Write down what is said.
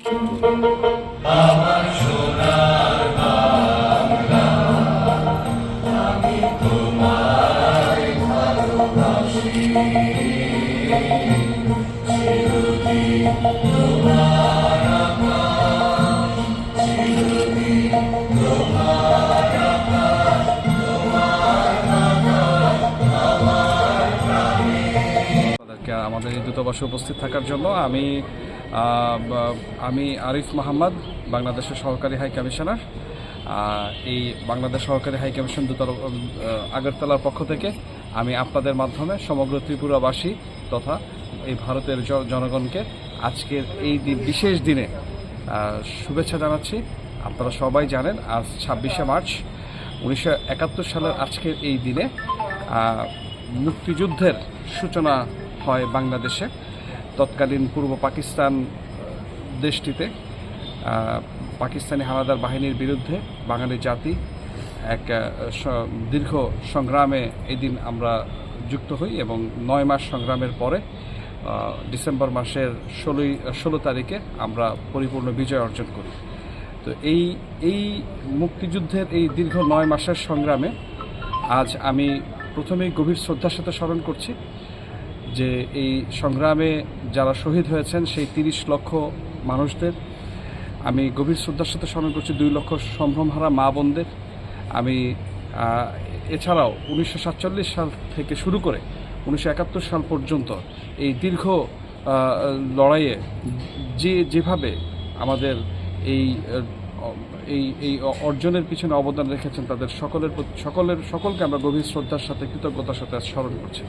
আমার সোনার বাংলা, আমি তোমায় ভালোবাসি, চিরদিন তোমার আকাশ, চিরদিন তোমার আকাশ, তোমার বাতাস আমার প্রাণে। আমাদের এই দূতাবাসে উপস্থিত থাকার জন্য আমি আরিফ মোহাম্মদ, বাংলাদেশের সহকারী হাই কমিশনার। এই বাংলাদেশ সহকারী হাই কমিশন আগরতলার পক্ষ থেকে আমি আপনাদের মাধ্যমে সমগ্র ত্রিপুরাবাসী তথা এই ভারতের জনগণকে আজকের এই বিশেষ দিনে শুভেচ্ছা জানাচ্ছি। আপনারা সবাই জানেন আজ 26শে মার্চ 1971 সালের আজকের এই দিনে মুক্তিযুদ্ধের সূচনা হয় বাংলাদেশে। তৎকালীন পূর্ব পাকিস্তান দেশটিতে পাকিস্তানি হানাদার বাহিনীর বিরুদ্ধে বাঙালি জাতি এক দীর্ঘ সংগ্রামে এদিন আমরা যুক্ত হই এবং 9 মাস সংগ্রামের পরে ডিসেম্বর মাসের 16 তারিখে আমরা পরিপূর্ণ বিজয় অর্জন করি। তো এই মুক্তিযুদ্ধের এই দীর্ঘ 9 মাসের সংগ্রামে আজ আমি প্রথমেই গভীর শ্রদ্ধার সাথে স্মরণ করছি যে এই সংগ্রামে যারা শহীদ হয়েছেন সেই 30 লক্ষ মানুষদের। আমি গভীর শ্রদ্ধার সাথে স্মরণ করছি 2 লক্ষ সম্ভ্রমহারা মা বোনদের। আমি এছাড়াও 1947 সাল থেকে শুরু করে 1971 সাল পর্যন্ত এই দীর্ঘ লড়াইয়ে যেভাবে আমাদের এই অর্জনের পিছনে অবদান রেখেছেন তাদের সকলকে আমরা গভীর শ্রদ্ধার সাথে কৃতজ্ঞতার সাথে স্মরণ করছি।